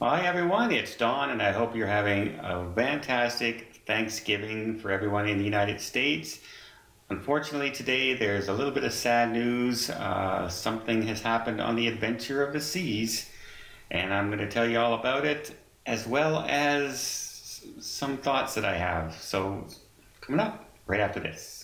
Hi everyone, it's Don and I hope you're having a fantastic Thanksgiving for everyone in the United States. Unfortunately today there's a little bit of sad news. Something has happened on the adventure of the seas and I'm going to tell you all about it as well as some thoughts that I have. So coming up right after this.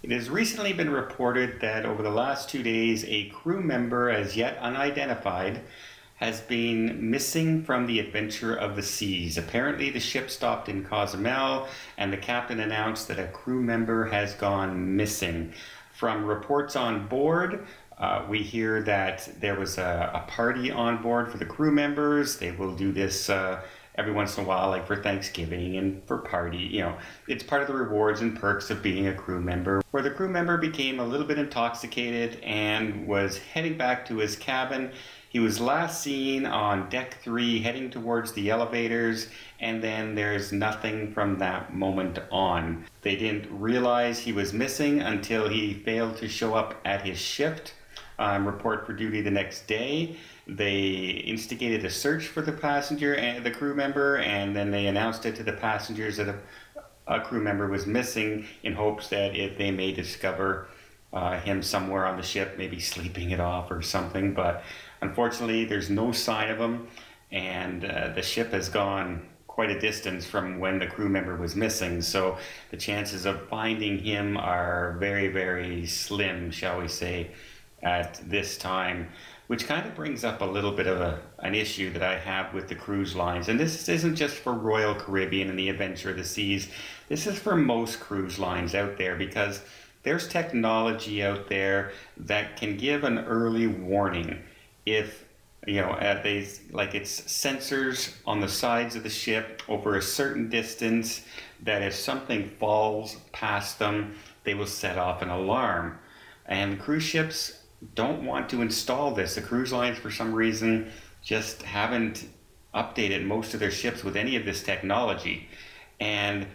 It has recently been reported that over the last 2 days, a crew member, as yet unidentified, has been missing from the adventure of the seas. Apparently, the ship stopped in Cozumel, and the captain announced that a crew member has gone missing. From reports on board, we hear that there was a party on board for the crew members. They will do this every once in a while, like for Thanksgiving and for party. You know, it's part of the rewards and perks of being a crew member, where the crew member became a little bit intoxicated and was heading back to his cabin. He was last seen on deck 3 heading towards the elevators, and then there's nothing from that moment on. They didn't realize he was missing until he failed to show up at his shift. Report for duty the next day. They instigated a search for the passenger and the crew member, and then they announced it to the passengers that a crew member was missing in hopes that if they may discover him somewhere on the ship, maybe sleeping it off or something. But unfortunately, there's no sign of him, and the ship has gone quite a distance from when the crew member was missing. So the chances of finding him are very, very slim, shall we say, at this time, which kind of brings up a little bit of an issue that I have with the cruise lines. And this isn't just for Royal Caribbean and the Adventure of the Seas. This is for most cruise lines out there, because there's technology out there that can give an early warning if, you know, it's sensors on the sides of the ship over a certain distance, that if something falls past them, they will set off an alarm. And cruise ships don't want to install this. The cruise lines, for some reason, just haven't updated most of their ships with any of this technology. And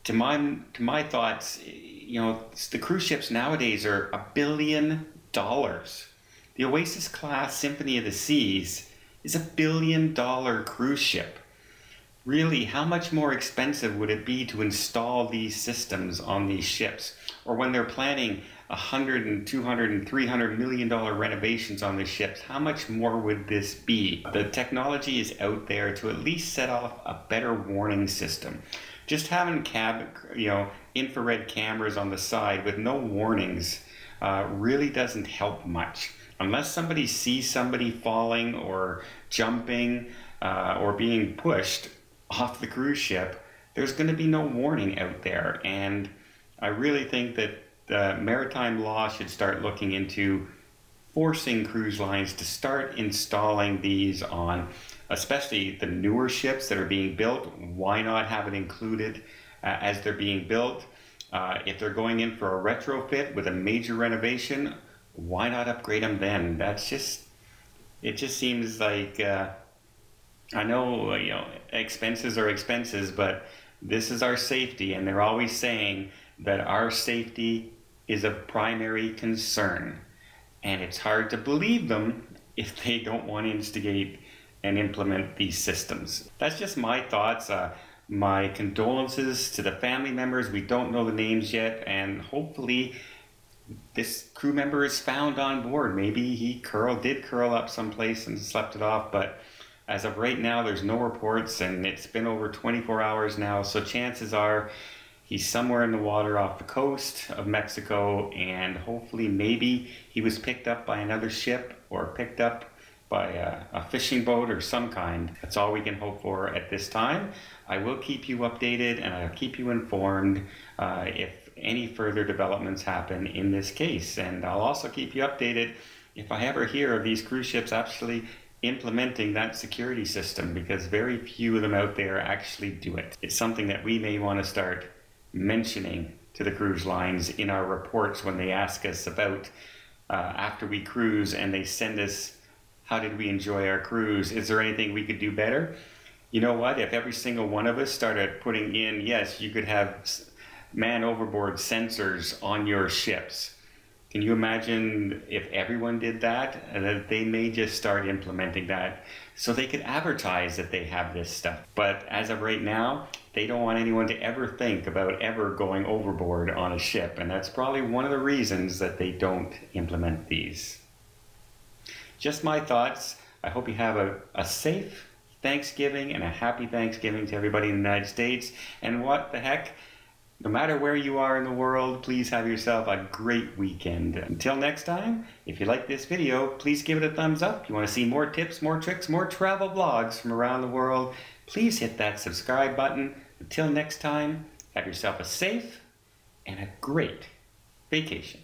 to my thoughts, you know, the cruise ships nowadays are $1 billion. The Oasis class Symphony of the Seas is $1 billion cruise ship. Really, how much more expensive would it be to install these systems on these ships? Or when they're planning $100 and $200 and $300 million renovations on the ships, how much more would this be? The technology is out there to at least set off a better warning system. Just having infrared cameras on the side with no warnings really doesn't help much. Unless somebody sees somebody falling or jumping or being pushed off the cruise ship, there's going to be no warning out there. And I really think that maritime law should start looking into forcing cruise lines to start installing these on, especially the newer ships that are being built. Why not have it included as they're being built? If they're going in for a retrofit with a major renovation, why not upgrade them then? It just seems like, I know, you know, expenses are expenses, but this is our safety, and they're always saying that our safety is of primary concern. And it's hard to believe them if they don't want to instigate and implement these systems. That's just my thoughts. My condolences to the family members. We don't know the names yet, and hopefully this crew member is found on board. Maybe he did curl up someplace and slept it off, but as of right now, there's no reports, and it's been over 24 hours now, so chances are he's somewhere in the water off the coast of Mexico, and hopefully maybe he was picked up by another ship or picked up by a fishing boat or some kind. That's all we can hope for at this time. I will keep you updated, and I'll keep you informed if any further developments happen in this case. And I'll also keep you updated if I ever hear of these cruise ships actually implementing that security system, because very few of them out there actually do it. It's something that we may want to start mentioning to the cruise lines in our reports when they ask us about after we cruise and they send us How did we enjoy our cruise? Is there anything we could do better? You know what? If every single one of us started putting in, yes, you could have man overboard sensors on your ships. Can you imagine if everyone did that? That they may just start implementing that so they could advertise that they have this stuff. But as of right now, they don't want anyone to ever think about ever going overboard on a ship. And that's probably one of the reasons that they don't implement these. Just my thoughts. I hope you have a safe Thanksgiving and a happy Thanksgiving to everybody in the United States. And what the heck? No matter where you are in the world, please have yourself a great weekend. Until next time, if you like this video, please give it a thumbs up. If you want to see more tips, more tricks, more travel vlogs from around the world, please hit that subscribe button. Until next time, have yourself a safe and a great vacation.